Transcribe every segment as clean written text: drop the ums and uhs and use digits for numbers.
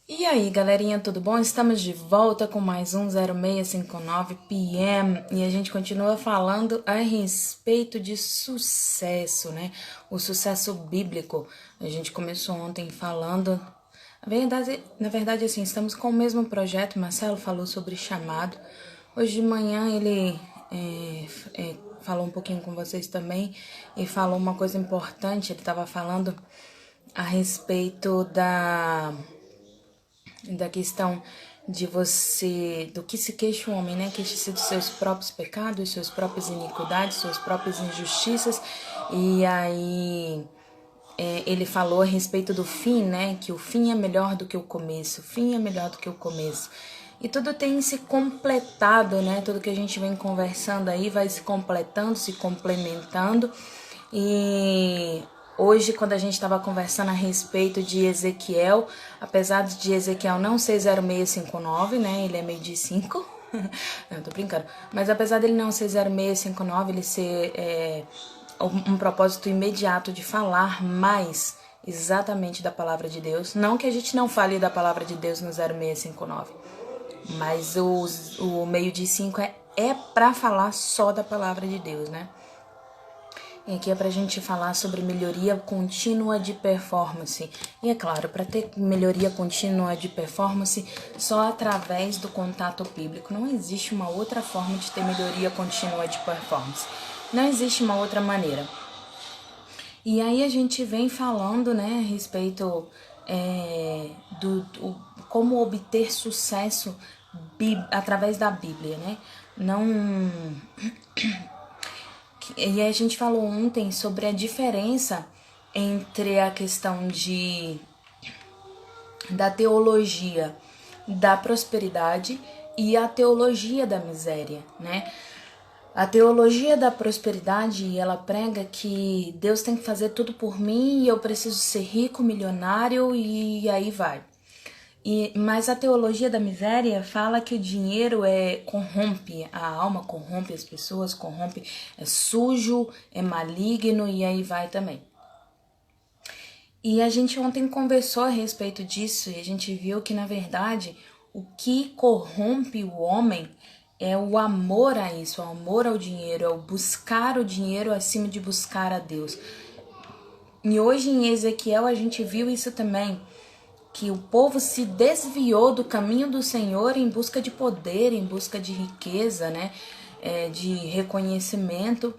E aí, galerinha, tudo bom? Estamos de volta com mais um 0659 PM e a gente continua falando a respeito de sucesso, né? O sucesso bíblico. A gente começou ontem falando. Na verdade, assim, estamos com o mesmo projeto. Marcelo falou sobre chamado. Hoje de manhã ele falou um pouquinho com vocês também e falou uma coisa importante. Ele estava falando a respeito da questão de você, do que se queixa o homem, né? Queixa-se dos seus próprios pecados, suas próprias iniquidades, suas próprias injustiças. E aí ele falou a respeito do fim, né? Que o fim é melhor do que o começo, o fim é melhor do que o começo. E tudo tem se completado, né? Tudo que a gente vem conversando aí vai se completando, se complementando. E hoje, quando a gente estava conversando a respeito de Ezequiel, apesar de Ezequiel não ser 0659, né? Ele é meio de 5. Não, tô brincando. Mas apesar dele não ser 0659, ele ser um propósito imediato de falar mais exatamente da palavra de Deus. Não que a gente não fale da palavra de Deus no 0659, mas o meio de 5 é para falar só da palavra de Deus, né? E aqui é pra gente falar sobre melhoria contínua de performance. E é claro, para ter melhoria contínua de performance, só através do contato bíblico. Não existe uma outra forma de ter melhoria contínua de performance. Não existe uma outra maneira. E aí a gente vem falando, né, a respeito do como obter sucesso através da Bíblia, né? Não. E a gente falou ontem sobre a diferença entre a questão da teologia da prosperidade e a teologia da miséria, né? A teologia da prosperidade, ela prega que Deus tem que fazer tudo por mim e eu preciso ser rico, milionário e aí vai. Mas a teologia da miséria fala que o dinheiro corrompe a alma, corrompe as pessoas, corrompe, é sujo, é maligno e aí vai também. E a gente ontem conversou a respeito disso e a gente viu que, na verdade, o que corrompe o homem é o amor a isso, o amor ao dinheiro, é o buscar o dinheiro acima de buscar a Deus. E hoje em Ezequiel a gente viu isso também, que o povo se desviou do caminho do Senhor em busca de poder, em busca de riqueza, né? De reconhecimento,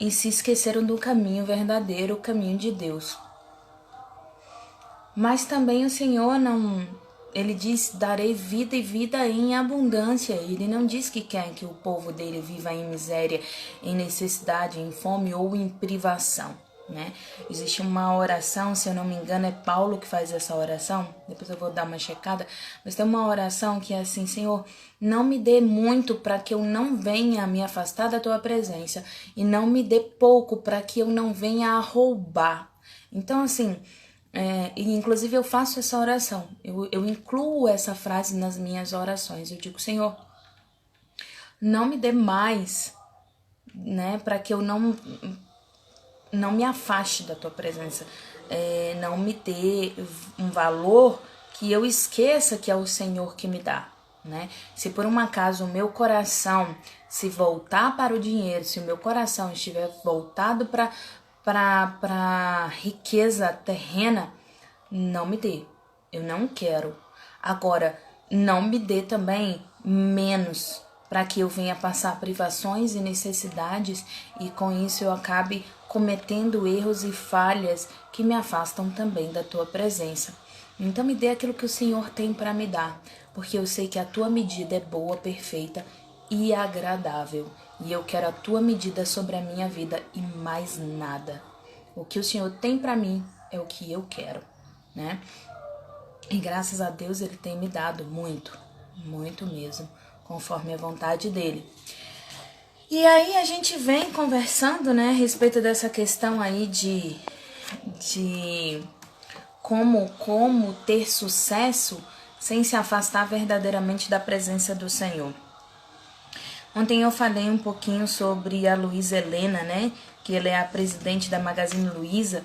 e se esqueceram do caminho verdadeiro, o caminho de Deus. Mas também o Senhor não... Ele diz, darei vida e vida em abundância. Ele não diz que quer que o povo dele viva em miséria, em necessidade, em fome ou em privação, né? Existe uma oração, se eu não me engano, é Paulo que faz essa oração. Depois eu vou dar uma checada. Mas tem uma oração que é assim: Senhor, não me dê muito para que eu não venha me afastar da tua presença. E não me dê pouco para que eu não venha a roubar. Então, assim... e inclusive eu faço essa oração, eu incluo essa frase nas minhas orações. Eu digo: Senhor, não me dê mais, né, para que eu não me afaste da tua presença, não me dê um valor que eu esqueça que é o Senhor que me dá, né? Se por um acaso o meu coração se voltar para o dinheiro, se o meu coração estiver voltado para riqueza terrena, não me dê. Eu não quero. Agora, não me dê também menos, para que eu venha passar privações e necessidades e com isso eu acabe cometendo erros e falhas que me afastam também da tua presença. Então me dê aquilo que o Senhor tem para me dar, porque eu sei que a tua medida é boa, perfeita e agradável. E eu quero a tua medida sobre a minha vida e mais nada. O que o Senhor tem para mim é o que eu quero, né? E graças a Deus Ele tem me dado muito, muito mesmo, conforme a vontade dEle. E aí a gente vem conversando, né, a respeito dessa questão aí de como ter sucesso sem se afastar verdadeiramente da presença do Senhor. Ontem eu falei um pouquinho sobre a Luísa Helena, né, que ela é a presidente da Magazine Luiza,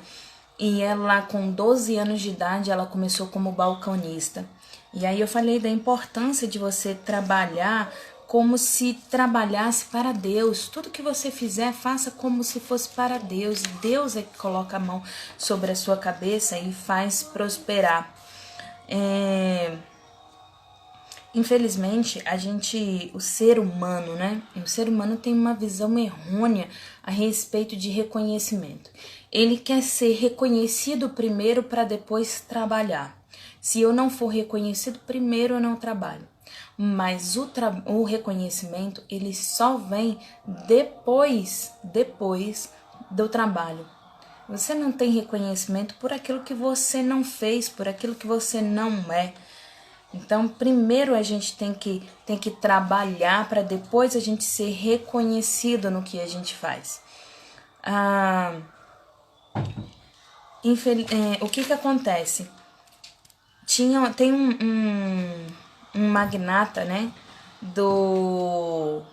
E ela, com 12 anos de idade, ela começou como balconista. E aí eu falei da importância de você trabalhar como se trabalhasse para Deus. Tudo que você fizer, faça como se fosse para Deus. Deus é que coloca a mão sobre a sua cabeça e faz prosperar. Infelizmente, o ser humano, né? O ser humano tem uma visão errônea a respeito de reconhecimento. Ele quer ser reconhecido primeiro para depois trabalhar. Se eu não for reconhecido primeiro, eu não trabalho. Mas o reconhecimento, ele só vem depois do trabalho. Você não tem reconhecimento por aquilo que você não fez, por aquilo que você não é. Então, primeiro a gente tem que trabalhar para depois a gente ser reconhecido no que a gente faz. O que acontece? Tem um magnata, né, do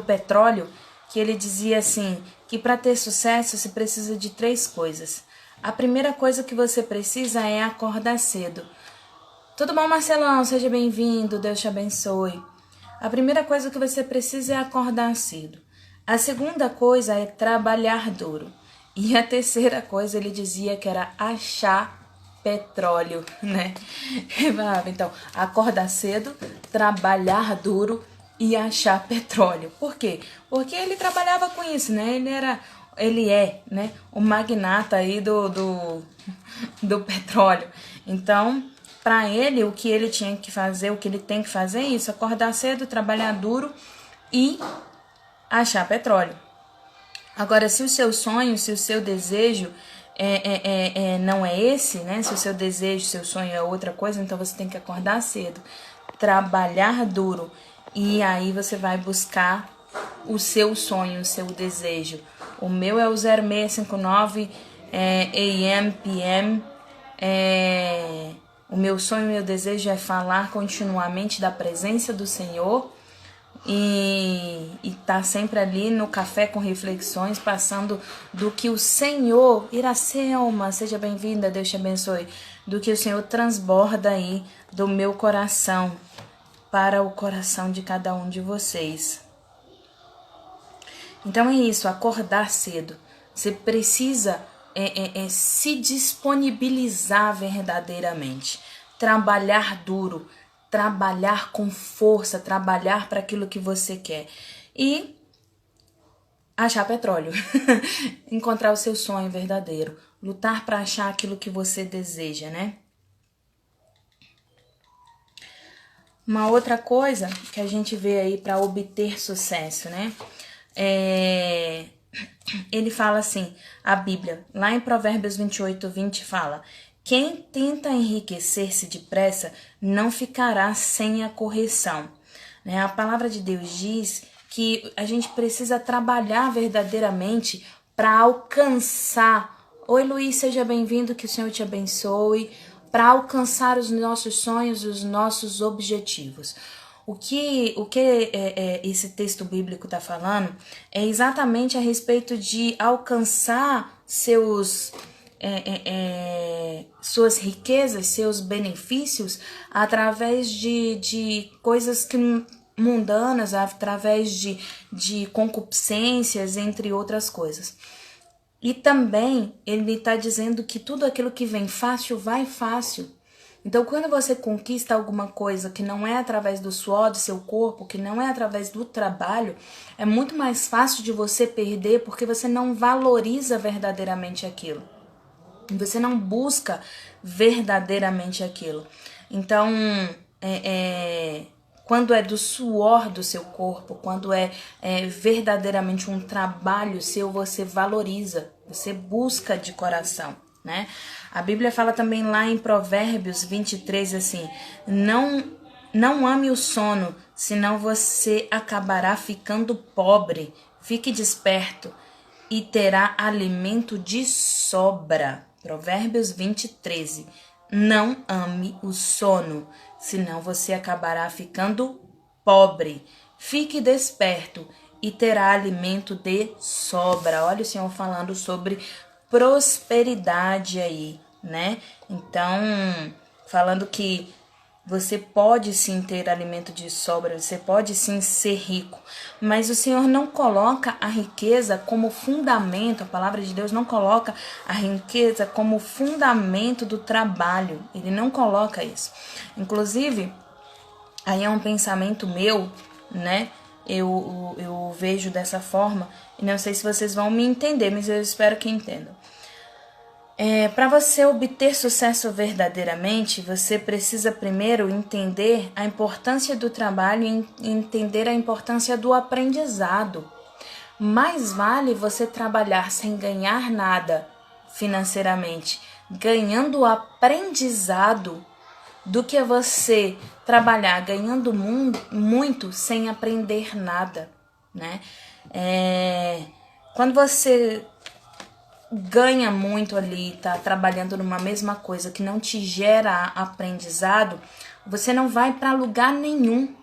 petróleo, que ele dizia assim, que para ter sucesso se precisa de 3 coisas. A primeira coisa que você precisa é acordar cedo. Tudo bom, Marcelão? Seja bem-vindo, Deus te abençoe. A primeira coisa que você precisa é acordar cedo. A segunda coisa é trabalhar duro. E a terceira coisa, ele dizia que era achar petróleo, né? Então, acordar cedo, trabalhar duro e achar petróleo. Por quê? Porque ele trabalhava com isso, né? Ele é, né, o magnata aí do petróleo. Então, para ele, o que ele tinha que fazer, o que ele tem que fazer é isso: acordar cedo, trabalhar duro e achar petróleo. Agora, se o seu sonho, se o seu desejo não é esse, né? Se o seu desejo, seu sonho é outra coisa, então você tem que acordar cedo, trabalhar duro, e aí você vai buscar o seu sonho, o seu desejo. O meu é o 0659 AM, PM. O meu sonho e meu desejo é falar continuamente da presença do Senhor e tá sempre ali no Café com Reflexões, passando do que o Senhor, Iracelma, seja bem-vinda, Deus te abençoe, do que o Senhor transborda aí do meu coração para o coração de cada um de vocês. Então é isso, acordar cedo. Você precisa se disponibilizar verdadeiramente, trabalhar duro, trabalhar com força, trabalhar para aquilo que você quer e achar petróleo, encontrar o seu sonho verdadeiro, lutar para achar aquilo que você deseja, né? Uma outra coisa que a gente vê aí para obter sucesso, né? Ele fala assim, a Bíblia, lá em Provérbios 28:20 fala: quem tenta enriquecer-se depressa não ficará sem a correção. A palavra de Deus diz que a gente precisa trabalhar verdadeiramente para alcançar. Oi, Luiz, seja bem-vindo, que o Senhor te abençoe. Para alcançar os nossos sonhos, os nossos objetivos. O que esse texto bíblico está falando é exatamente a respeito de alcançar suas riquezas, seus benefícios através de coisas mundanas, através de concupiscências, entre outras coisas. E também ele está dizendo que tudo aquilo que vem fácil, vai fácil. Então, quando você conquista alguma coisa que não é através do suor do seu corpo, que não é através do trabalho, é muito mais fácil de você perder porque você não valoriza verdadeiramente aquilo. Você não busca verdadeiramente aquilo. Então, quando é do suor do seu corpo, quando é verdadeiramente um trabalho seu, você valoriza, você busca de coração, né? A Bíblia fala também lá em Provérbios 23 assim: não ame o sono, senão você acabará ficando pobre. Fique desperto e terá alimento de sobra. Provérbios 20:13. Não ame o sono, senão você acabará ficando pobre. Fique desperto e terá alimento de sobra. Olha o Senhor falando sobre prosperidade aí, né? Então, falando que você pode sim ter alimento de sobra, você pode sim ser rico, mas o Senhor não coloca a riqueza como fundamento, a palavra de Deus não coloca a riqueza como fundamento do trabalho, ele não coloca isso. Inclusive, aí é um pensamento meu, né? Eu vejo dessa forma, e não sei se vocês vão me entender, mas eu espero que entendam. Para você obter sucesso verdadeiramente, você precisa primeiro entender a importância do trabalho e entender a importância do aprendizado. Mais vale você trabalhar sem ganhar nada financeiramente, ganhando aprendizado, do que você trabalhar ganhando muito sem aprender nada, né? Quando você ganha muito ali, tá trabalhando numa mesma coisa que não te gera aprendizado, você não vai para lugar nenhum,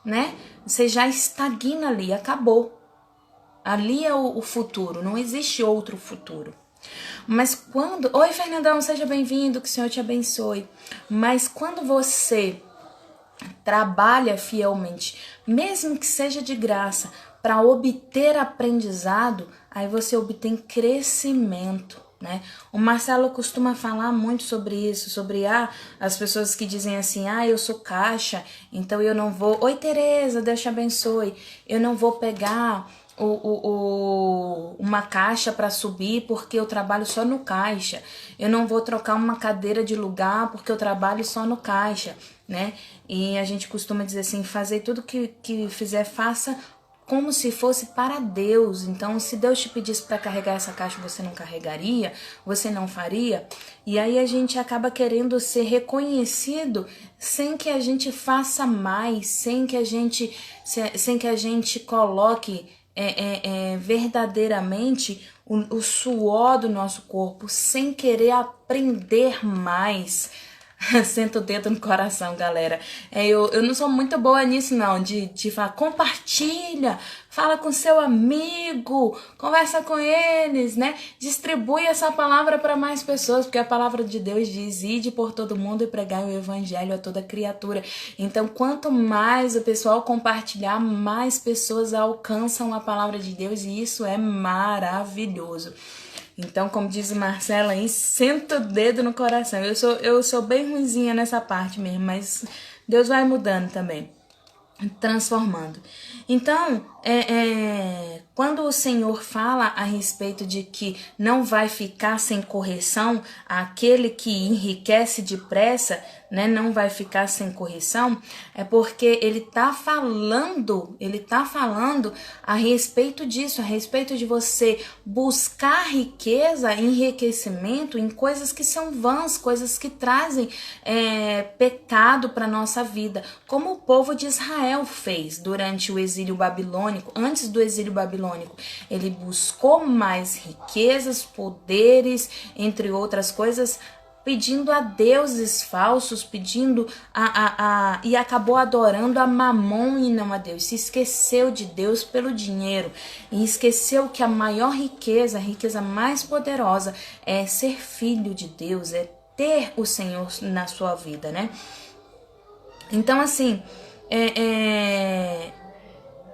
né? Você já estagna ali, acabou. Ali é o futuro, não existe outro futuro. Mas quando... Oi, Fernandão, seja bem-vindo, que o Senhor te abençoe. Mas quando você trabalha fielmente, mesmo que seja de graça, para obter aprendizado, aí você obtém crescimento, né? O Marcelo costuma falar muito sobre isso, sobre as pessoas que dizem assim, eu sou caixa, então eu não vou... Oi, Tereza, Deus te abençoe. Eu não vou pegar uma caixa para subir porque eu trabalho só no caixa. Eu não vou trocar uma cadeira de lugar porque eu trabalho só no caixa, né? E a gente costuma dizer assim, fazer tudo que fizer, faça como se fosse para Deus. Então, se Deus te pedisse para carregar essa caixa, você não carregaria, você não faria. E aí a gente acaba querendo ser reconhecido sem que a gente faça mais, sem que a gente coloque verdadeiramente o suor do nosso corpo, sem querer aprender mais. Senta o dedo no coração, galera. Eu não sou muito boa nisso, não, de falar, compartilha, fala com seu amigo, conversa com eles, né? Distribui essa palavra para mais pessoas, porque a palavra de Deus diz, ide por todo mundo e pregai o evangelho a toda criatura. Então, quanto mais o pessoal compartilhar, mais pessoas alcançam a palavra de Deus, e isso é maravilhoso. Então, como diz o Marcelo aí, senta o dedo no coração. Eu sou bem ruinzinha nessa parte mesmo, mas Deus vai mudando também, transformando. Então, quando o Senhor fala a respeito de que não vai ficar sem correção, aquele que enriquece depressa, né, não vai ficar sem correção, é porque ele tá falando a respeito disso, a respeito de você buscar riqueza, enriquecimento em coisas que são vãs, coisas que trazem pecado para nossa vida, como o povo de Israel fez durante o exílio babilônico. Antes do exílio babilônico, ele buscou mais riquezas, poderes, entre outras coisas, pedindo a deuses falsos, pedindo e acabou adorando a Mamon e não a Deus. Se esqueceu de Deus pelo dinheiro e esqueceu que a maior riqueza, a riqueza mais poderosa é ser filho de Deus, é ter o Senhor na sua vida, né? Então, assim,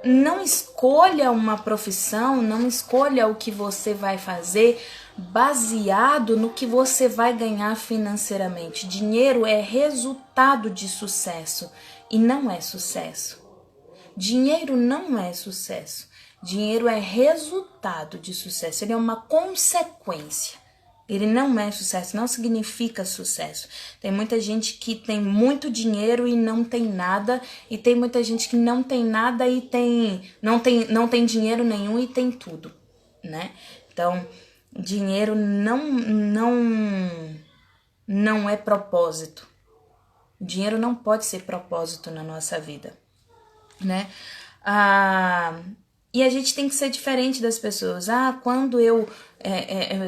não escolha uma profissão, não escolha o que você vai fazer baseado no que você vai ganhar financeiramente. Dinheiro é resultado de sucesso e não é sucesso. Dinheiro não é sucesso. Dinheiro é resultado de sucesso. Ele é uma consequência. Ele não é sucesso, não significa sucesso. Tem muita gente que tem muito dinheiro e não tem nada, e tem muita gente que não tem nada e não tem dinheiro nenhum e tem tudo, né? Então, dinheiro não é propósito. Dinheiro não pode ser propósito na nossa vida, né? E a gente tem que ser diferente das pessoas. Quando eu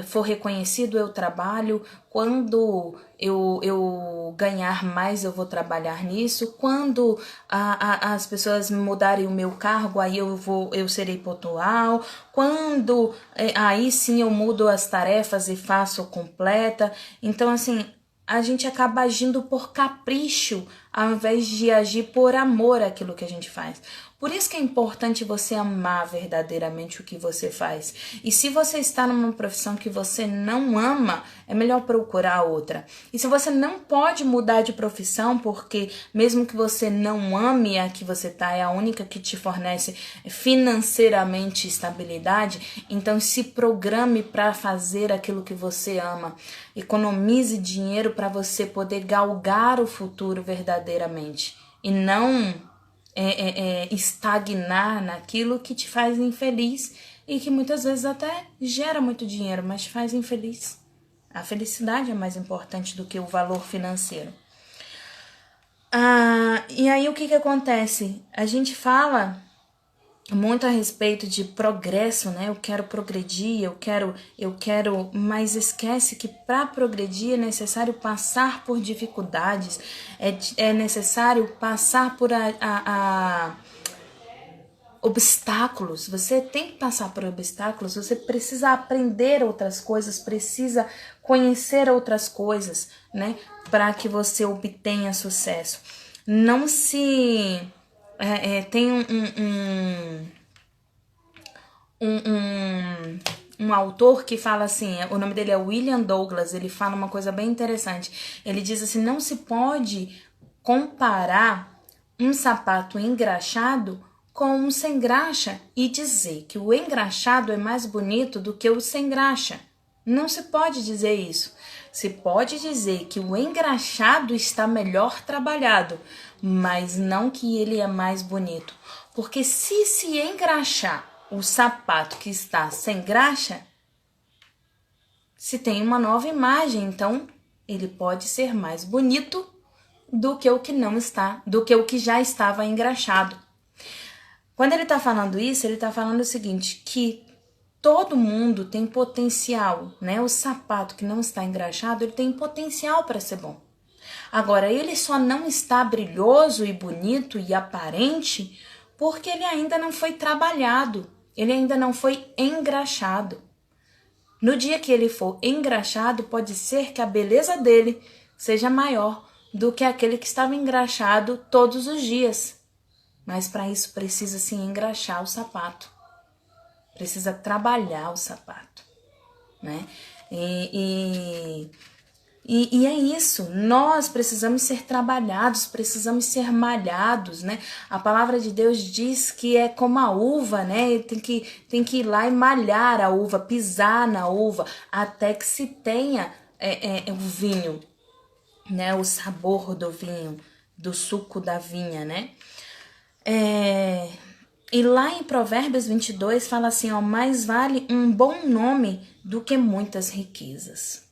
for reconhecido, eu trabalho. Quando eu ganhar mais, eu vou trabalhar nisso. Quando as pessoas mudarem o meu cargo, aí eu serei pontual. Quando aí sim eu mudo as tarefas e faço completa. Então, assim, a gente acaba agindo por capricho, ao invés de agir por amor àquilo que a gente faz. Por isso que é importante você amar verdadeiramente o que você faz. E se você está numa profissão que você não ama, é melhor procurar outra. E se você não pode mudar de profissão, porque mesmo que você não ame a que você está, é a única que te fornece financeiramente estabilidade, então se programe para fazer aquilo que você ama. Economize dinheiro para você poder galgar o futuro verdadeiramente. E não estagnar naquilo que te faz infeliz e que muitas vezes até gera muito dinheiro, mas te faz infeliz. A felicidade é mais importante do que o valor financeiro. E aí o que acontece? A gente fala muito a respeito de progresso, né? Eu quero progredir, eu quero, mas esquece que para progredir é necessário passar por dificuldades, é necessário passar por obstáculos. Você tem que passar por obstáculos, você precisa aprender outras coisas, precisa conhecer outras coisas, né? Para que você obtenha sucesso. Não se... tem um autor que fala assim, o nome dele é William Douglas, ele fala uma coisa bem interessante. Ele diz assim, não se pode comparar um sapato engraxado com um sem graxa e dizer que o engraxado é mais bonito do que o sem graxa. Não se pode dizer isso. Se pode dizer que o engraxado está melhor trabalhado, mas não que ele é mais bonito. Porque se engraxar o sapato que está sem graxa, se tem uma nova imagem, então ele pode ser mais bonito do que o que não está, do que o que já estava engraxado. Quando ele está falando isso, ele está falando o seguinte, que todo mundo tem potencial, né? O sapato que não está engraxado, ele tem potencial para ser bom. Agora, ele só não está brilhoso e bonito e aparente porque ele ainda não foi trabalhado, ele ainda não foi engraxado. No dia que ele for engraxado, pode ser que a beleza dele seja maior do que aquele que estava engraxado todos os dias. Mas para isso precisa se engraxar o sapato. Precisa trabalhar o sapato, né? E é isso, nós precisamos ser trabalhados, precisamos ser malhados, né? A palavra de Deus diz que é como a uva, né? Tem que ir lá e malhar a uva, pisar na uva, até que se tenha o vinho, né? O sabor do vinho, do suco da vinha, né? E lá em Provérbios 22 fala assim, ó, mais vale um bom nome do que muitas riquezas.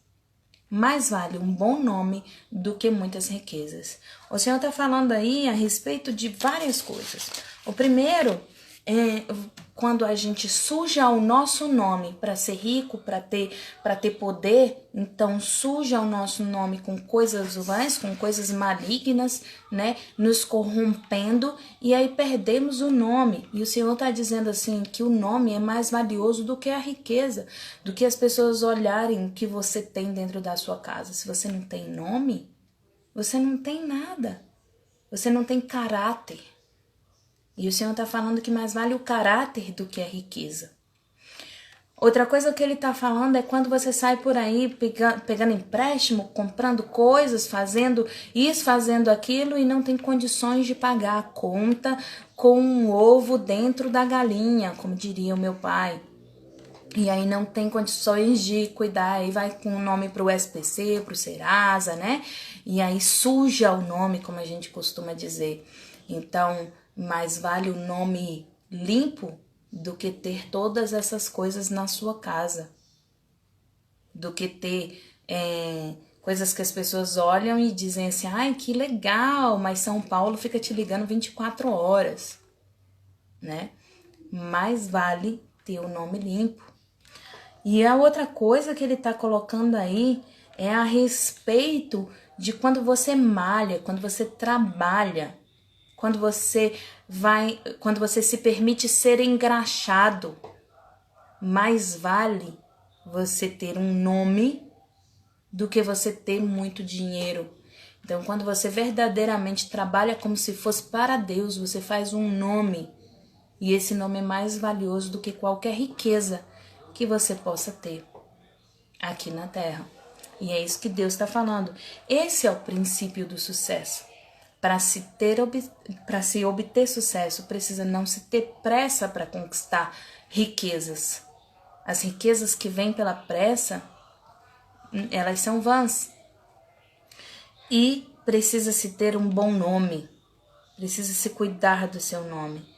Mais vale um bom nome do que muitas riquezas. O Senhor está falando aí a respeito de várias coisas. O primeiro é quando a gente suja o nosso nome para ser rico, para ter poder, então suja o nosso nome com coisas vãs, com coisas malignas, né? Nos corrompendo e aí perdemos o nome. E o Senhor está dizendo assim que o nome é mais valioso do que a riqueza, do que as pessoas olharem o que você tem dentro da sua casa. Se você não tem nome, você não tem nada. Você não tem caráter. E o Senhor está falando que mais vale o caráter do que a riqueza. Outra coisa que ele está falando é quando você sai por aí pegando empréstimo, comprando coisas, fazendo isso, fazendo aquilo e não tem condições de pagar a conta com um ovo dentro da galinha, como diria o meu pai. E aí não tem condições de cuidar, aí vai com o nome para o SPC, para o Serasa, né? E aí suja o nome, como a gente costuma dizer. Então, mais vale o nome limpo do que ter todas essas coisas na sua casa. Do que ter coisas que as pessoas olham e dizem assim, ai, que legal, mas São Paulo fica te ligando 24 horas, né? Mais vale ter o nome limpo. E a outra coisa que ele está colocando aí é a respeito de quando você malha, quando você trabalha, quando você se permite ser engraxado. Mais vale você ter um nome do que você ter muito dinheiro. Então, quando você verdadeiramente trabalha como se fosse para Deus, você faz um nome. E esse nome é mais valioso do que qualquer riqueza que você possa ter aqui na Terra. E é isso que Deus está falando. Esse é o princípio do sucesso. Para se obter sucesso, precisa não se ter pressa para conquistar riquezas. As riquezas que vêm pela pressa, elas são vãs. E precisa-se ter um bom nome. Precisa-se cuidar do seu nome.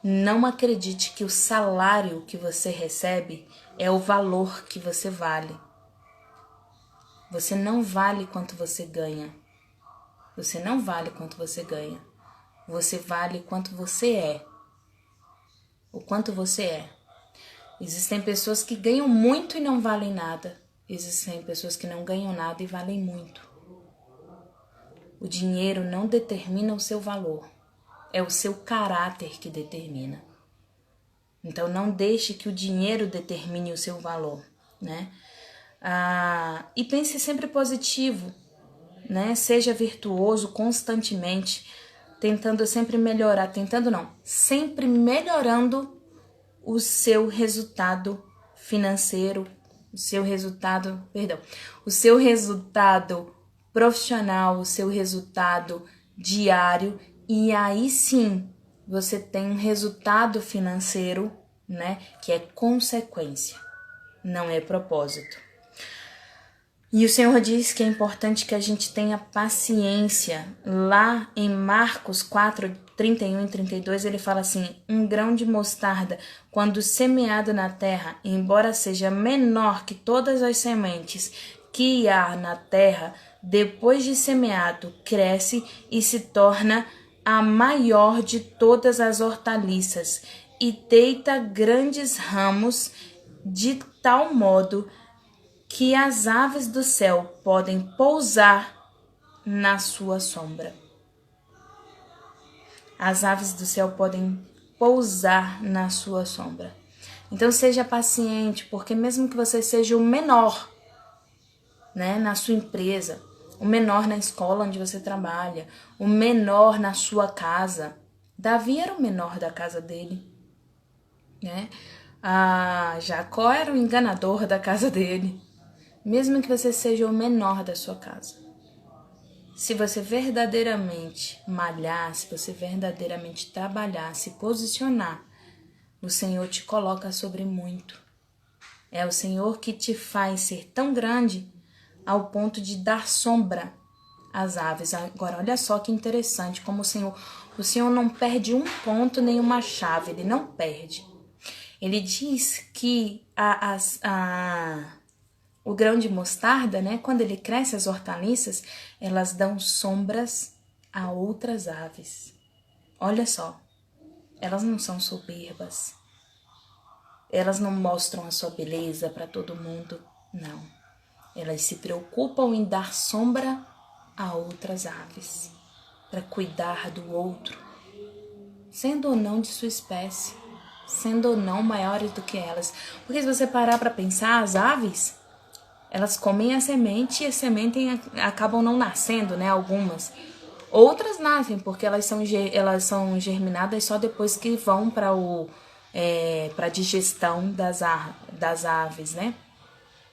Não acredite que o salário que você recebe é o valor que você vale. Você não vale quanto você ganha. Você não vale quanto você ganha. Você vale quanto você é. O quanto você é. Existem pessoas que ganham muito e não valem nada. Existem pessoas que não ganham nada e valem muito. O dinheiro não determina o seu valor. É o seu caráter que determina. Então não deixe que o dinheiro determine o seu valor, né? E pense sempre positivo, né? Seja virtuoso constantemente, tentando sempre melhorar, sempre melhorando o seu resultado financeiro, o seu resultado profissional, o seu resultado diário, e aí sim você tem um resultado financeiro, né, que é consequência, não é propósito. E o Senhor diz que é importante que a gente tenha paciência. Lá em Marcos 4, 31 e 32, ele fala assim: um grão de mostarda, quando semeado na terra, embora seja menor que todas as sementes que há na terra, depois de semeado, cresce e se torna a maior de todas as hortaliças, e deita grandes ramos, de tal modo que as aves do céu podem pousar na sua sombra. As aves do céu podem pousar na sua sombra. Então seja paciente, porque mesmo que você seja o menor, né, na sua empresa, o menor na escola onde você trabalha, o menor na sua casa. Davi era o menor da casa dele, né? Jacó era o enganador da casa dele. Mesmo que você seja o menor da sua casa, se você verdadeiramente malhar, se você verdadeiramente trabalhar, se posicionar, o Senhor te coloca sobre muito. É o Senhor que te faz ser tão grande ao ponto de dar sombra às aves. Agora, olha só que interessante como o Senhor não perde um ponto nem uma chave, ele não perde. Ele diz que o grão de mostarda, né, quando ele cresce, as hortaliças, elas dão sombras a outras aves. Olha só, elas não são soberbas. Elas não mostram a sua beleza para todo mundo, não. Elas se preocupam em dar sombra a outras aves, para cuidar do outro, sendo ou não de sua espécie, sendo ou não maiores do que elas. Porque se você parar para pensar, as aves, elas comem a semente e as sementes acabam não nascendo, né? Algumas. Outras nascem porque elas são germinadas só depois que vão para a digestão das aves, né?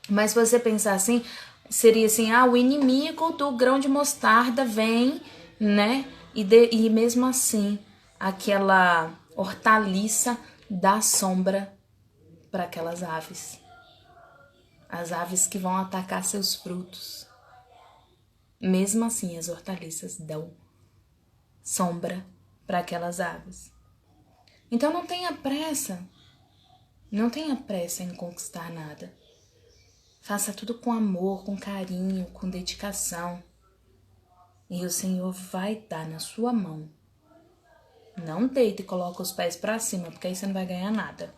Mas se você pensar assim, seria assim, o inimigo do grão de mostarda vem, né? E mesmo assim, aquela hortaliça dá sombra para aquelas aves. As aves que vão atacar seus frutos. Mesmo assim, as hortaliças dão sombra para aquelas aves. Então não tenha pressa. Não tenha pressa em conquistar nada. Faça tudo com amor, com carinho, com dedicação. E o Senhor vai dar na sua mão. Não deite e coloque os pés para cima, porque aí você não vai ganhar nada.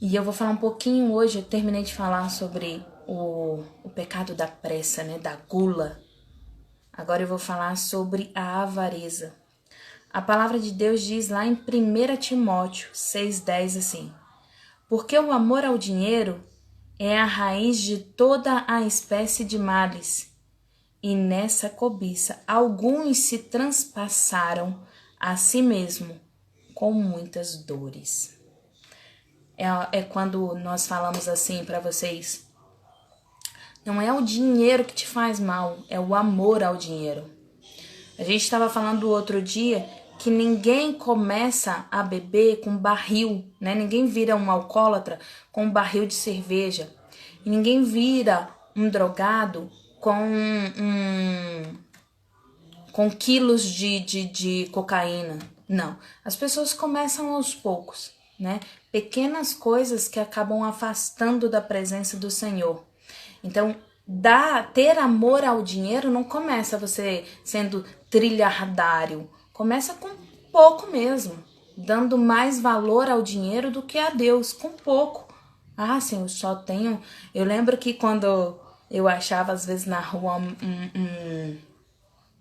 E eu vou falar um pouquinho hoje, eu terminei de falar sobre o pecado da pressa, né, da gula. Agora eu vou falar sobre a avareza. A palavra de Deus diz lá em 1 Timóteo 6,10 assim: porque o amor ao dinheiro é a raiz de toda a espécie de males, e nessa cobiça alguns se transpassaram a si mesmo com muitas dores. É quando nós falamos assim para vocês: não é o dinheiro que te faz mal, é o amor ao dinheiro. A gente estava falando outro dia que ninguém começa a beber com barril, né? Ninguém vira um alcoólatra com um barril de cerveja. E ninguém vira um drogado com quilos de cocaína. Não. As pessoas começam aos poucos, né? Pequenas coisas que acabam afastando da presença do Senhor. Então, ter amor ao dinheiro não começa você sendo trilhardário. Começa com pouco mesmo, dando mais valor ao dinheiro do que a Deus, com pouco. Ah, sim, eu só tenho... Eu lembro que quando eu achava, às vezes, na rua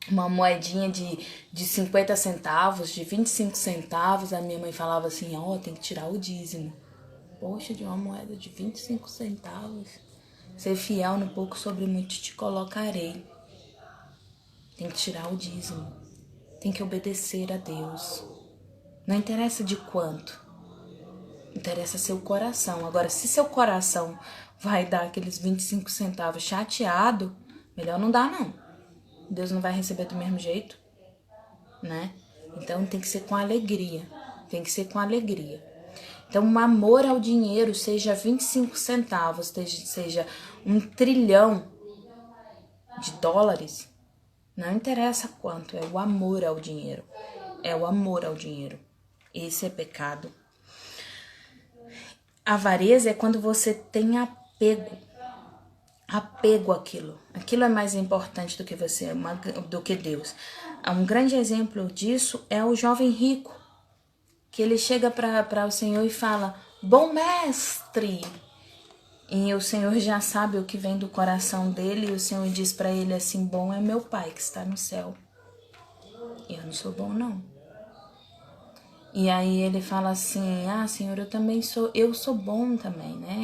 uma moedinha de 50 centavos, de 25 centavos, a minha mãe falava assim, ó, tem que tirar o dízimo. Poxa, de uma moeda de 25 centavos... Ser fiel no pouco, sobre muito te colocarei. Tem que tirar o dízimo. Tem que obedecer a Deus. Não interessa de quanto. Interessa seu coração. Agora, se seu coração vai dar aqueles 25 centavos chateado, melhor não dar, não. Deus não vai receber do mesmo jeito, né? Então, tem que ser com alegria. Tem que ser com alegria. Então, um amor ao dinheiro, seja 25 centavos, seja 1 trilhão de dólares, não interessa quanto, é o amor ao dinheiro. É o amor ao dinheiro. Esse é pecado. Avareza é quando você tem apego àquilo. Aquilo é mais importante do que você, do que Deus. Um grande exemplo disso é o jovem rico, que ele chega para o Senhor e fala: bom mestre. E o Senhor já sabe o que vem do coração dele, e o Senhor diz para ele assim: bom é meu Pai que está no céu. Eu não sou bom, não. E aí ele fala assim: ah, Senhor, eu sou bom também, né?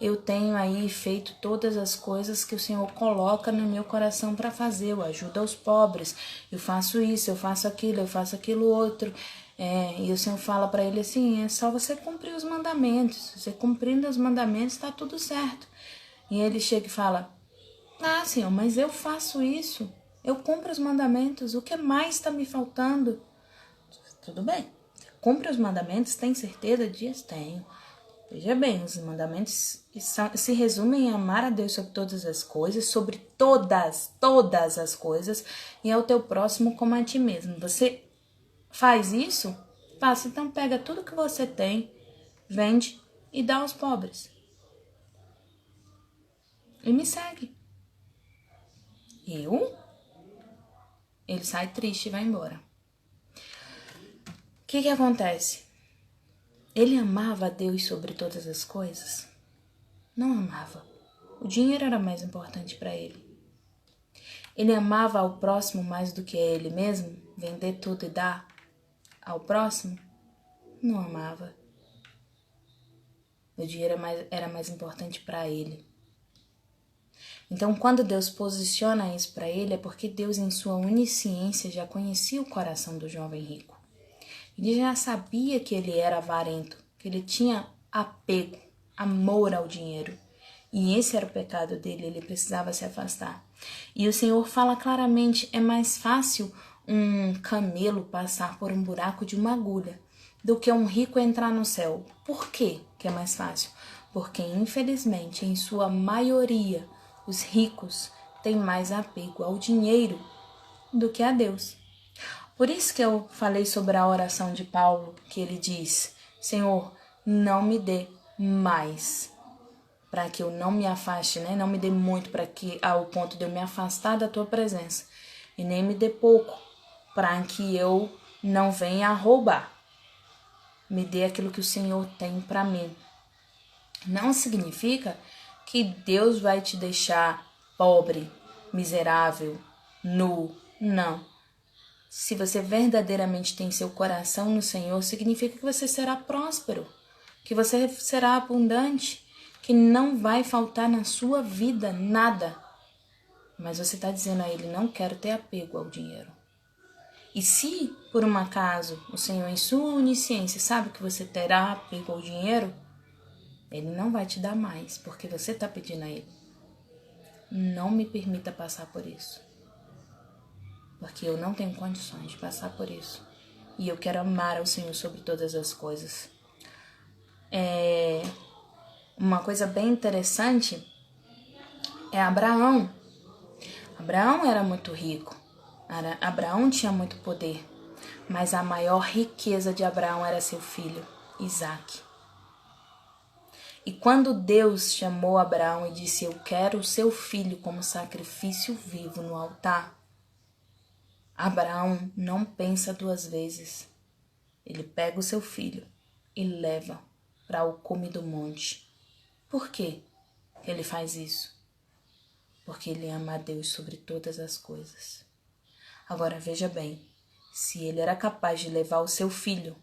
Eu tenho aí feito todas as coisas que o Senhor coloca no meu coração para fazer. Eu ajudo aos pobres, eu faço isso, eu faço aquilo outro. E o Senhor fala para ele assim: é só você cumprir os mandamentos. Você cumprindo os mandamentos, está tudo certo. E ele chega e fala: ah, Senhor, mas eu faço isso. Eu cumpro os mandamentos. O que mais está me faltando? Tudo bem. Cumpre os mandamentos, tem certeza disso? Tenho. Veja bem, os mandamentos se resumem em amar a Deus sobre todas as coisas, sobre todas as coisas, e ao teu próximo como a ti mesmo. Você faz isso? Passa, então pega tudo que você tem, vende e dá aos pobres. E me segue. Ele sai triste e vai embora. O que acontece? Ele amava a Deus sobre todas as coisas? Não amava. O dinheiro era mais importante para ele. Ele amava ao próximo mais do que a ele mesmo? Vender tudo e dar ao próximo? Não amava. O dinheiro era mais importante para ele. Então, quando Deus posiciona isso para ele, é porque Deus, em sua onisciência, já conhecia o coração do jovem rico. Ele já sabia que ele era avarento, que ele tinha apego, amor ao dinheiro. E esse era o pecado dele, ele precisava se afastar. E o Senhor fala claramente: é mais fácil um camelo passar por um buraco de uma agulha do que um rico entrar no céu. Por quê que é mais fácil? Porque, infelizmente, em sua maioria, os ricos têm mais apego ao dinheiro do que a Deus. Por isso que eu falei sobre a oração de Paulo, que ele diz: Senhor, não me dê mais, para que eu não me afaste, né? Não me dê muito para que ao ponto de eu me afastar da tua presença, e nem me dê pouco, para que eu não venha a roubar. Me dê aquilo que o Senhor tem para mim. não significa que Deus vai te deixar pobre, miserável, nu. Não. Se você verdadeiramente tem seu coração no Senhor, significa que você será próspero, que você será abundante, que não vai faltar na sua vida nada. Mas você está dizendo a Ele, não quero ter apego ao dinheiro. E se, por um acaso, o Senhor, em sua onisciência, sabe que você terá apego ao dinheiro, Ele não vai te dar mais, porque você está pedindo a Ele. Não me permita passar por isso. Porque eu não tenho condições de passar por isso. E eu quero amar ao Senhor sobre todas as coisas. Uma coisa bem interessante é Abraão. Abraão era muito rico. Abraão tinha muito poder. Mas a maior riqueza de Abraão era seu filho, Isaque. E quando Deus chamou Abraão e disse, eu quero o seu filho como sacrifício vivo no altar, Abraão não pensa duas vezes. Ele pega o seu filho e leva para o cume do monte. Por quê que ele faz isso? Porque ele ama a Deus sobre todas as coisas. Agora veja bem, se ele era capaz de levar o seu filho,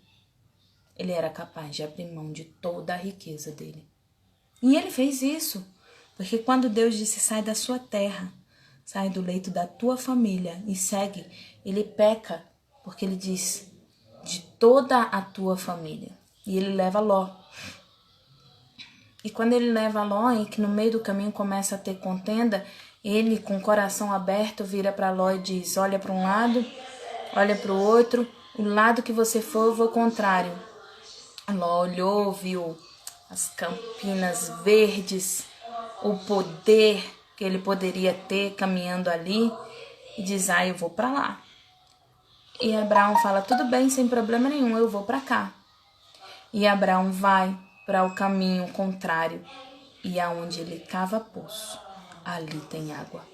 ele era capaz de abrir mão de toda a riqueza dele. E ele fez isso, porque quando Deus disse, sai da sua terra, sai do leito da tua família e segue, ele peca, porque ele diz, de toda a tua família. E ele leva Ló. E quando ele leva Ló, e que no meio do caminho começa a ter contenda, ele, com o coração aberto, vira para Ló e diz, olha para um lado, olha para o outro, o lado que você for, eu vou contrário. Ló olhou, viu as campinas verdes, o poder que ele poderia ter caminhando ali, e diz, eu vou para lá. E Abraão fala, tudo bem, sem problema nenhum, eu vou para cá. E Abraão vai para o caminho contrário, e aonde ele cava poço, ali tem água.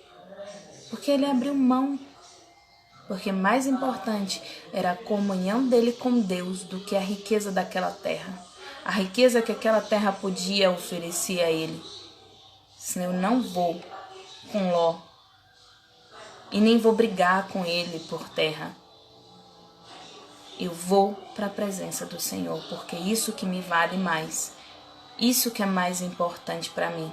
Porque ele abriu mão. Porque mais importante era a comunhão dele com Deus do que a riqueza daquela terra. A riqueza que aquela terra podia oferecer a ele. Senão eu não vou com Ló. E nem vou brigar com ele por terra. Eu vou para a presença do Senhor, porque isso que me vale mais. Isso que é mais importante para mim.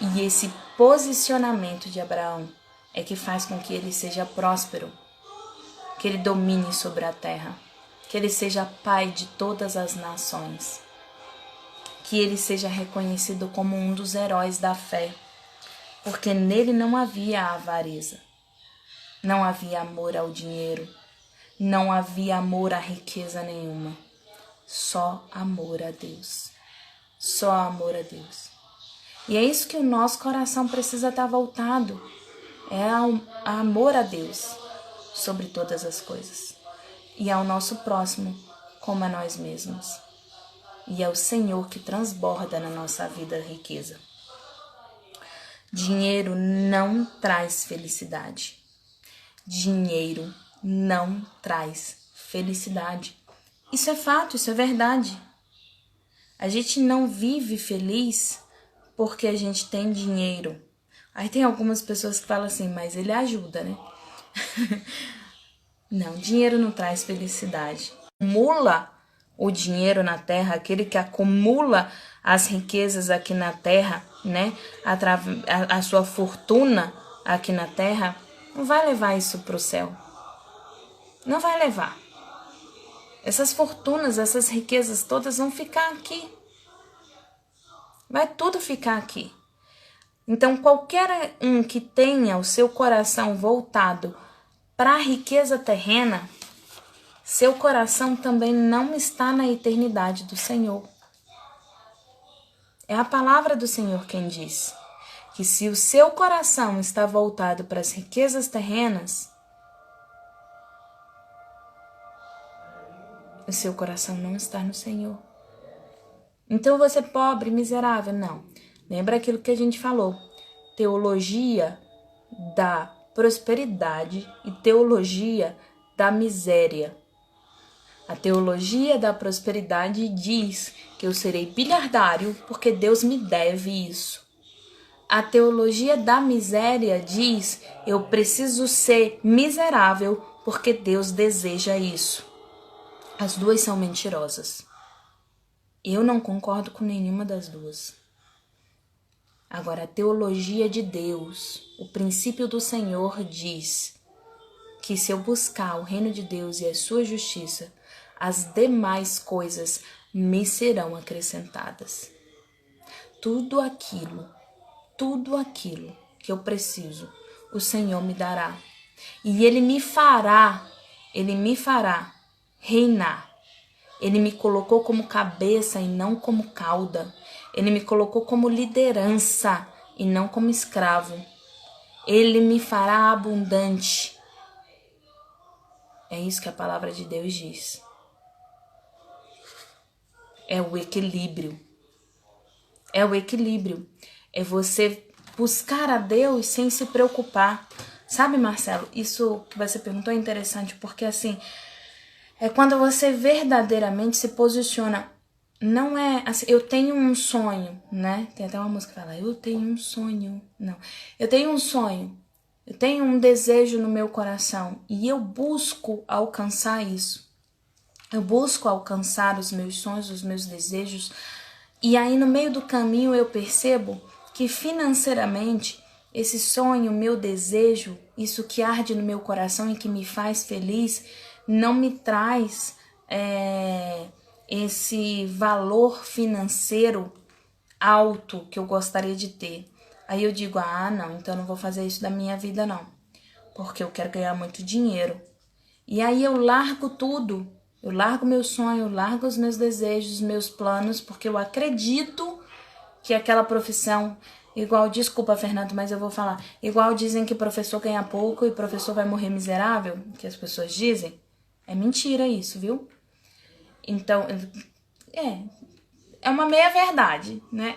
E esse posicionamento de Abraão é que faz com que ele seja próspero, que ele domine sobre a terra, que ele seja pai de todas as nações, que ele seja reconhecido como um dos heróis da fé, porque nele não havia avareza, não havia amor ao dinheiro, não havia amor à riqueza nenhuma, só amor a Deus, só amor a Deus. E é isso que o nosso coração precisa estar voltado, é amor a Deus sobre todas as coisas, e ao nosso próximo como a nós mesmos. E é o Senhor que transborda na nossa vida a riqueza. Dinheiro não traz felicidade. Dinheiro não traz felicidade. Isso é fato, isso é verdade. A gente não vive feliz porque a gente tem dinheiro. Aí tem algumas pessoas que falam assim, mas ele ajuda, né? Não, dinheiro não traz felicidade. Acumula o dinheiro na terra, aquele que acumula as riquezas aqui na terra, né? A sua fortuna aqui na terra, não vai levar isso para o céu. Não vai levar. Essas fortunas, essas riquezas todas vão ficar aqui. Vai tudo ficar aqui. Então, qualquer um que tenha o seu coração voltado para a riqueza terrena, seu coração também não está na eternidade do Senhor. É a palavra do Senhor quem diz que se o seu coração está voltado para as riquezas terrenas, o seu coração não está no Senhor. Então você é pobre, miserável? Não. Lembra aquilo que a gente falou. Teologia da prosperidade e teologia da miséria. A teologia da prosperidade diz que eu serei bilhardário porque Deus me deve isso. A teologia da miséria diz eu preciso ser miserável porque Deus deseja isso. As duas são mentirosas. Eu não concordo com nenhuma das duas. Agora, a teologia de Deus, o princípio do Senhor diz que se eu buscar o reino de Deus e a sua justiça, as demais coisas me serão acrescentadas. Tudo aquilo que eu preciso, o Senhor me dará. E Ele me fará reinar. Ele me colocou como cabeça e não como cauda. Ele me colocou como liderança e não como escravo. Ele me fará abundante. É isso que a palavra de Deus diz. É o equilíbrio. É o equilíbrio. É você buscar a Deus sem se preocupar. Sabe, Marcelo, isso que você perguntou é interessante, porque assim, é quando você verdadeiramente se posiciona. Não é assim, eu tenho um sonho, né? Tem até uma música que fala, eu tenho um sonho. Não, eu tenho um sonho. Eu tenho um desejo no meu coração e eu busco alcançar isso. Eu busco alcançar os meus sonhos, os meus desejos. E aí no meio do caminho eu percebo que financeiramente esse sonho, meu desejo, isso que arde no meu coração e que me faz feliz, não me traz esse valor financeiro alto que eu gostaria de ter. Aí eu digo, não, então eu não vou fazer isso da minha vida não, porque eu quero ganhar muito dinheiro. E aí eu largo tudo, eu largo meu sonho, eu largo os meus desejos, os meus planos, porque eu acredito que aquela profissão, igual, desculpa Fernando, mas eu vou falar, igual dizem que professor ganha pouco e professor vai morrer miserável, que as pessoas dizem, é mentira isso, viu? Então, é uma meia verdade, né?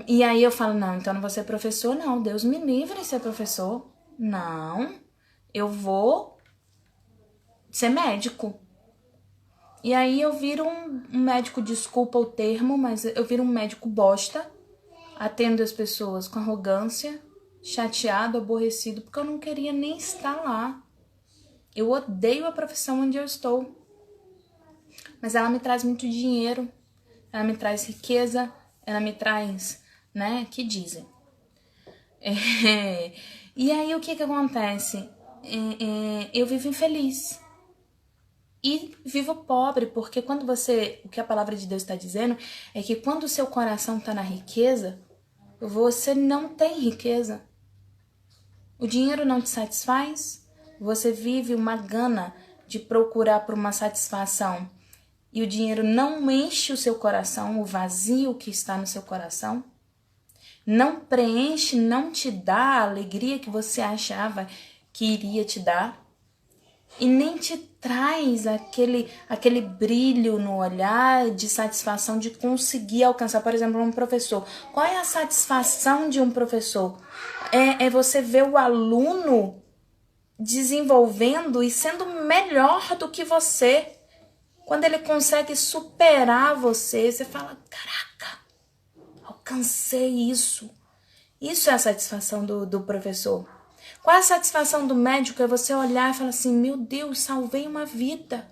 E aí eu falo, não, então não vou ser professor, não. Deus me livre de ser professor. Não, eu vou ser médico. E aí eu viro um médico, desculpa o termo, mas eu viro um médico bosta. Atendo as pessoas com arrogância, chateado, aborrecido, porque eu não queria nem estar lá. Eu odeio a profissão onde eu estou. Mas ela me traz muito dinheiro, ela me traz riqueza, ela me traz, né, que dizem. E aí o que acontece? Eu vivo infeliz. E vivo pobre, porque quando você, o que a palavra de Deus está dizendo, é que quando o seu coração está na riqueza, você não tem riqueza. O dinheiro não te satisfaz, você vive uma gana de procurar por uma satisfação. E o dinheiro não enche o seu coração, o vazio que está no seu coração. Não preenche, não te dá a alegria que você achava que iria te dar. E nem te traz aquele brilho no olhar de satisfação de conseguir alcançar, por exemplo, um professor. Qual é a satisfação de um professor? É você ver o aluno desenvolvendo e sendo melhor do que você. Quando ele consegue superar você, você fala, caraca, alcancei isso. Isso é a satisfação do professor. Qual é a satisfação do médico? É você olhar e falar assim, meu Deus, salvei uma vida.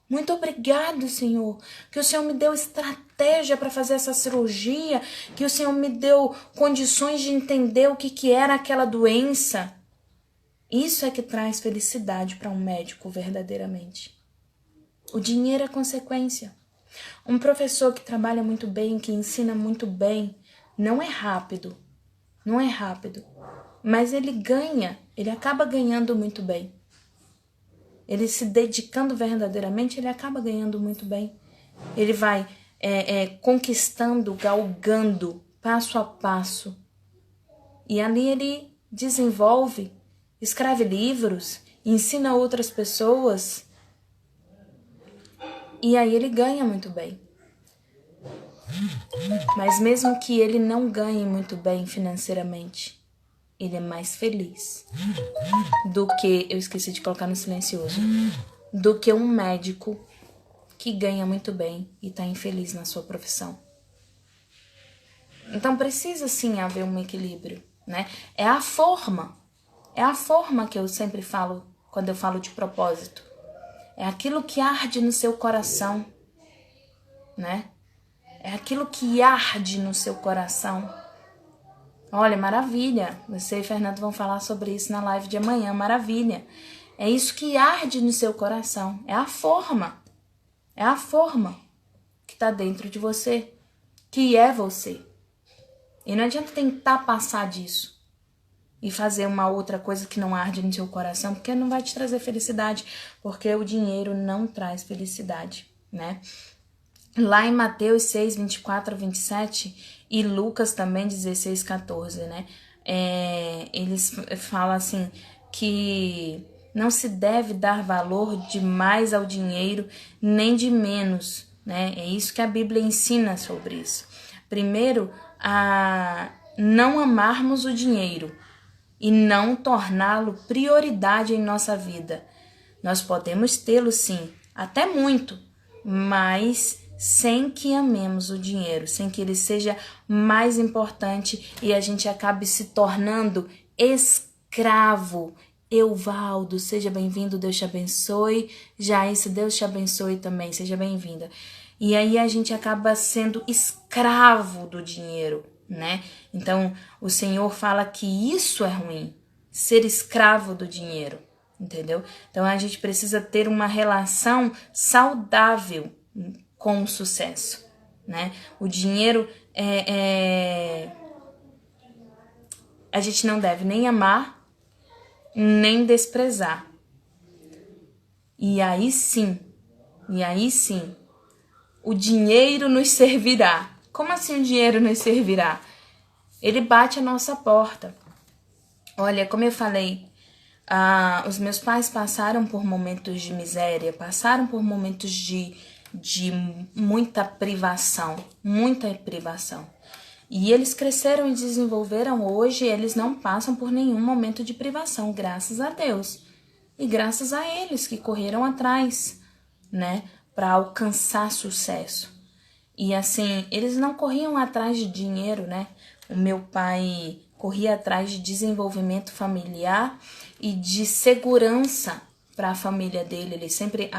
Muito obrigado, Senhor, que o Senhor me deu estratégia para fazer essa cirurgia, que o Senhor me deu condições de entender o que era aquela doença. Isso é que traz felicidade para um médico verdadeiramente. O dinheiro é consequência. Um professor que trabalha muito bem, que ensina muito bem, não é rápido, mas ele acaba ganhando muito bem. Ele se dedicando verdadeiramente, ele acaba ganhando muito bem. Ele vai conquistando, galgando, passo a passo. E ali ele desenvolve, escreve livros, ensina outras pessoas. E aí ele ganha muito bem. Mas mesmo que ele não ganhe muito bem financeiramente, ele é mais feliz do que, eu esqueci de colocar no silencioso, do que um médico que ganha muito bem e está infeliz na sua profissão. Então precisa sim haver um equilíbrio, né? É a forma que eu sempre falo quando eu falo de propósito. É aquilo que arde no seu coração, né? É aquilo que arde no seu coração. Olha, maravilha. Você e Fernando vão falar sobre isso na live de amanhã, maravilha. É isso que arde no seu coração. É a forma. É a forma que está dentro de você, que é você. E não adianta tentar passar disso e fazer uma outra coisa que não arde no seu coração, porque não vai te trazer felicidade, porque o dinheiro não traz felicidade, né? Lá em Mateus 6, 24 a 27 e Lucas também 16, 14, né? Eles falam assim que não se deve dar valor demais ao dinheiro, nem de menos, né? É isso que a Bíblia ensina sobre isso. Primeiro, a não amarmos o dinheiro e não torná-lo prioridade em nossa vida. Nós podemos tê-lo sim, até muito, mas sem que amemos o dinheiro, sem que ele seja mais importante e a gente acabe se tornando escravo. Euvaldo, seja bem-vindo, Deus te abençoe. Jair, Deus te abençoe também, seja bem-vinda. E aí a gente acaba sendo escravo do dinheiro, né? Então, o Senhor fala que isso é ruim, ser escravo do dinheiro, entendeu? Então, a gente precisa ter uma relação saudável com o sucesso, né? O dinheiro a gente não deve nem amar, nem desprezar. E aí sim, o dinheiro nos servirá. Como assim o dinheiro nos servirá? Ele bate a nossa porta. Olha, como eu falei, os meus pais passaram por momentos de miséria, passaram por momentos de muita privação. E eles cresceram e desenvolveram. Hoje eles não passam por nenhum momento de privação, graças a Deus. E graças a eles que correram atrás, né, para alcançar sucesso. E assim, eles não corriam atrás de dinheiro, né? O meu pai corria atrás de desenvolvimento familiar e de segurança para a família dele. Ele sempre,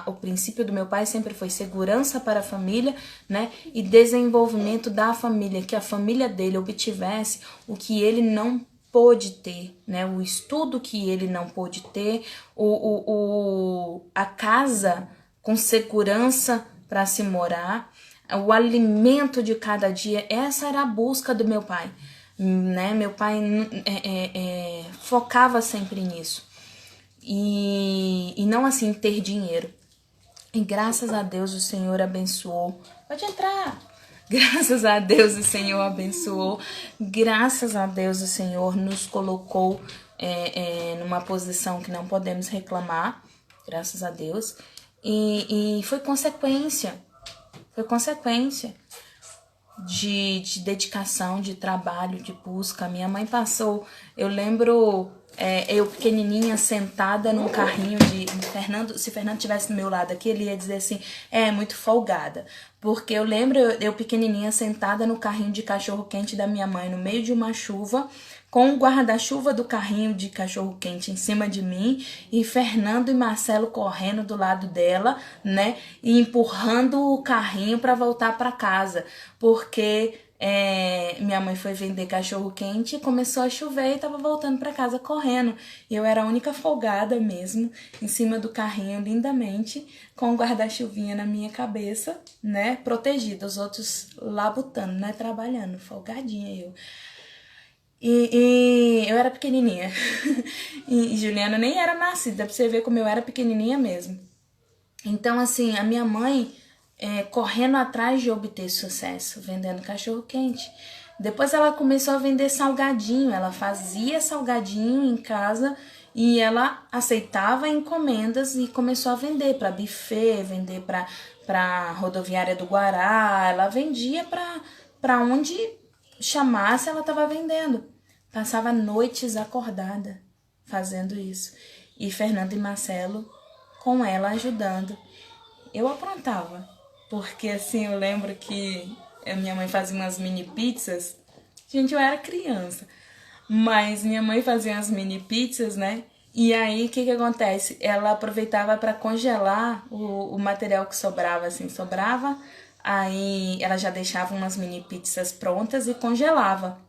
o princípio do meu pai sempre foi segurança para a família, né? E desenvolvimento da família, que a família dele obtivesse o que ele não pôde ter, né? O estudo que ele não pôde ter, a casa com segurança para se morar, o alimento de cada dia. Essa era a busca do meu pai, né? Meu pai focava sempre nisso e não assim ter dinheiro. E graças a Deus o Senhor abençoou. Pode entrar. Graças a Deus o Senhor abençoou. Graças a Deus o Senhor nos colocou numa posição que não podemos reclamar. Graças a Deus. E foi consequência. Foi consequência de dedicação, de trabalho, de busca. Minha mãe passou, eu lembro, eu pequenininha sentada num carrinho de Fernando. Se Fernando tivesse do meu lado aqui, ele ia dizer assim, muito folgada. Porque eu lembro eu pequenininha sentada no carrinho de cachorro-quente da minha mãe, no meio de uma chuva, com o guarda-chuva do carrinho de cachorro-quente em cima de mim, e Fernando e Marcelo correndo do lado dela, né, e empurrando o carrinho para voltar para casa, porque minha mãe foi vender cachorro-quente e começou a chover e tava voltando para casa correndo. E eu era a única folgada mesmo, em cima do carrinho, lindamente, com o guarda-chuvinha na minha cabeça, né, protegida, os outros labutando, né, trabalhando, folgadinha eu. E eu era pequenininha. E Juliana nem era nascida, dá pra você ver como eu era pequenininha mesmo. Então, assim, a minha mãe correndo atrás de obter sucesso, vendendo cachorro-quente. Depois ela começou a vender salgadinho, ela fazia salgadinho em casa e ela aceitava encomendas e começou a vender para buffet, vender para rodoviária do Guará, ela vendia para onde chamasse, ela estava vendendo. Passava noites acordada fazendo isso. E Fernando e Marcelo com ela ajudando. eu aprontava. Porque assim, eu lembro que a minha mãe fazia umas mini pizzas. Gente, eu era criança. Mas minha mãe fazia as mini pizzas, né? E aí, o que que acontece? Ela aproveitava para congelar o material que sobrava, assim, sobrava. Aí ela já deixava umas mini pizzas prontas e congelava.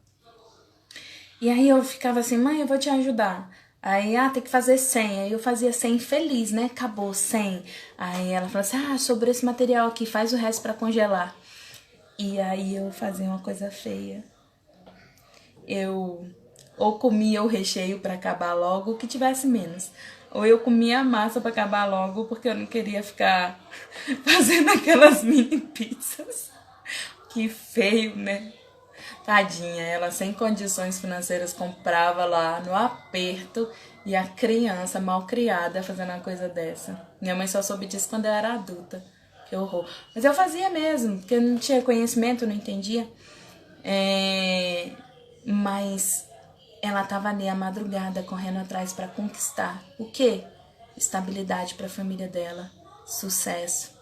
E aí eu ficava assim, mãe, eu vou te ajudar. Aí, tem que fazer 100. Aí eu fazia 100 feliz, né? Acabou 100. Aí ela falou assim, sobrou esse material aqui, faz o resto para congelar. E aí eu fazia uma coisa feia. Eu ou comia o recheio para acabar logo, o que tivesse menos. Ou eu comia a massa para acabar logo, porque eu não queria ficar fazendo aquelas mini pizzas. Que feio, né? Tadinha, ela sem condições financeiras comprava lá no aperto e a criança mal criada fazendo uma coisa dessa. Minha mãe só soube disso quando eu era adulta. Que horror. Mas eu fazia mesmo, porque eu não tinha conhecimento, não entendia. Mas ela tava ali a madrugada correndo atrás para conquistar o quê? Estabilidade para a família dela, sucesso.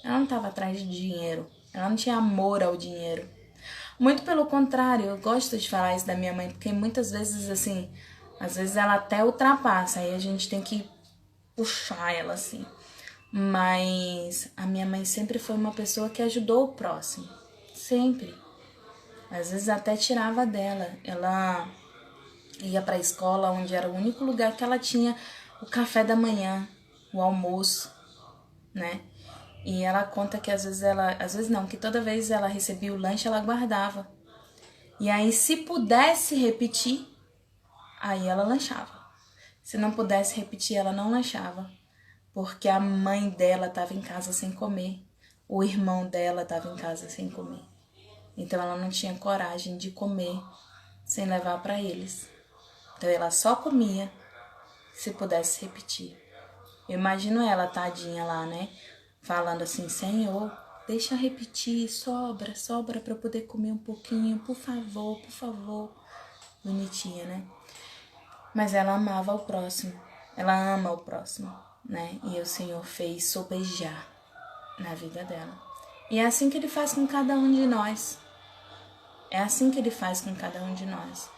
Ela não tava atrás de dinheiro, ela não tinha amor ao dinheiro. Muito pelo contrário, eu gosto de falar isso da minha mãe, porque muitas vezes, assim, às vezes ela até ultrapassa, aí a gente tem que puxar ela, assim. Mas a minha mãe sempre foi uma pessoa que ajudou o próximo, sempre. Às vezes até tirava dela. Ela ia para a escola, onde era o único lugar que ela tinha o café da manhã, o almoço, né? E ela conta que às vezes não, que toda vez ela recebia o lanche, ela guardava. E aí, se pudesse repetir, aí ela lanchava. Se não pudesse repetir, ela não lanchava. Porque a mãe dela estava em casa sem comer. O irmão dela estava em casa sem comer. Então, ela não tinha coragem de comer sem levar para eles. Então, ela só comia se pudesse repetir. Eu imagino ela, tadinha lá, né? Falando assim, Senhor, deixa eu repetir, sobra para eu poder comer um pouquinho, por favor, por favor. Bonitinha, né? Mas ela amava o próximo, ela ama o próximo, né? E o Senhor fez sobejar na vida dela. E é assim que Ele faz com cada um de nós. É assim que Ele faz com cada um de nós.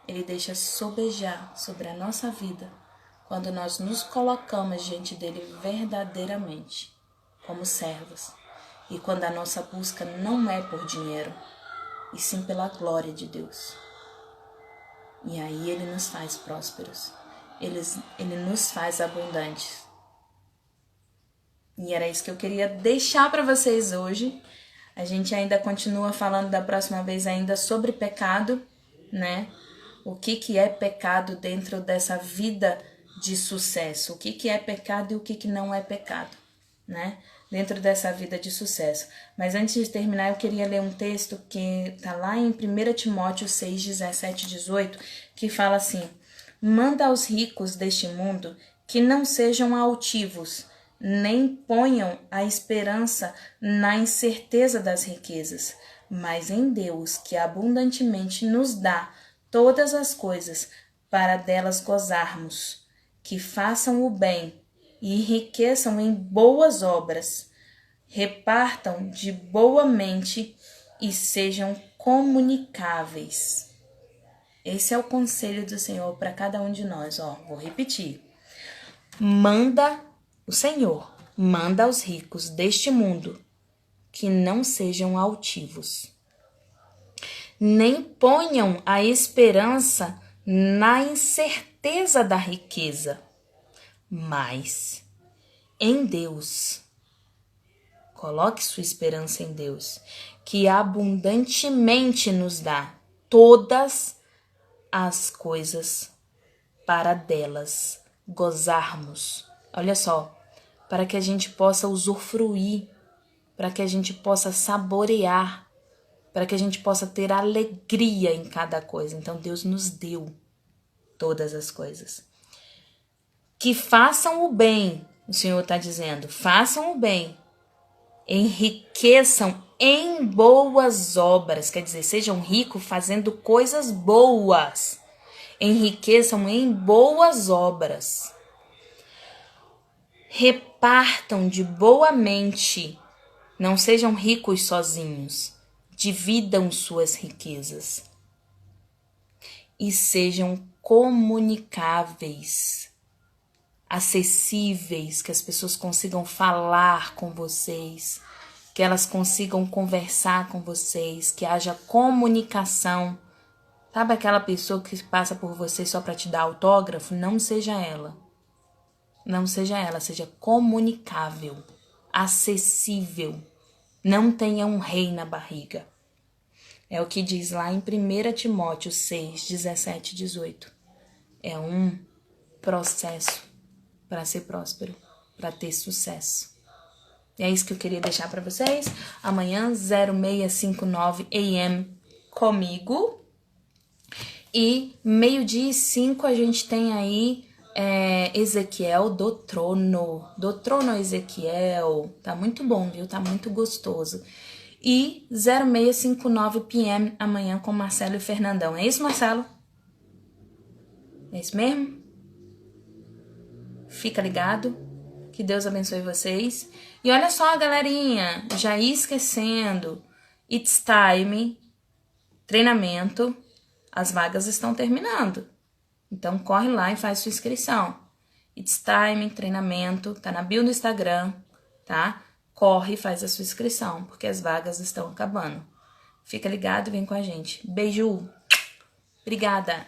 Ele deixa sobejar sobre a nossa vida quando nós nos colocamos diante dele verdadeiramente, como servos. E quando a nossa busca não é por dinheiro, e sim pela glória de Deus. E aí Ele nos faz prósperos. Ele nos faz abundantes. E era isso que eu queria deixar para vocês hoje. A gente ainda continua falando da próxima vez ainda sobre pecado, né? O que é pecado dentro dessa vida de sucesso? O que é pecado e o que não é pecado, né? Dentro dessa vida de sucesso. Mas antes de terminar, eu queria ler um texto que está lá em 1 Timóteo 6, 17 e 18, que fala assim: manda aos ricos deste mundo que não sejam altivos, nem ponham a esperança na incerteza das riquezas, mas em Deus, que abundantemente nos dá todas as coisas para delas gozarmos, que façam o bem e enriqueçam em boas obras, repartam de boa mente e sejam comunicáveis. Esse é o conselho do Senhor para cada um de nós. Vou repetir. O Senhor manda aos ricos deste mundo que não sejam altivos, nem ponham a esperança na incerteza da riqueza, mas em Deus. Coloque sua esperança em Deus, que abundantemente nos dá todas as coisas para delas gozarmos. Olha só, para que a gente possa usufruir, para que a gente possa saborear, para que a gente possa ter alegria em cada coisa. Então Deus nos deu todas as coisas. Que façam o bem, o Senhor está dizendo, façam o bem, enriqueçam em boas obras, quer dizer, sejam ricos fazendo coisas boas, enriqueçam em boas obras, Repartam de boa mente. Não sejam ricos sozinhos. Dividam suas riquezas. E sejam comunicáveis, acessíveis, que as pessoas consigam falar com vocês, que elas consigam conversar com vocês, que haja comunicação. Sabe aquela pessoa que passa por você só para te dar autógrafo? Não seja ela. Não seja ela, seja comunicável, acessível. Não tenha um rei na barriga. É o que diz lá em 1 Timóteo 6, 17 e 18. É um processo para ser próspero, para ter sucesso. E é isso que eu queria deixar para vocês. Amanhã, 0659 AM comigo. E 12:05 a gente tem aí Ezequiel do Trono. Do Trono Ezequiel. Tá muito bom, viu? Tá muito gostoso. E 0659 PM amanhã com Marcelo e Fernandão. É isso, Marcelo? É isso mesmo? Fica ligado. Que Deus abençoe vocês. E olha só, galerinha, já ia esquecendo. It's time. Treinamento. As vagas estão terminando. Então corre lá e faz sua inscrição. It's time, treinamento. Tá na bio do Instagram, tá? Corre e faz a sua inscrição, porque as vagas estão acabando. Fica ligado e vem com a gente. Beijo. Obrigada.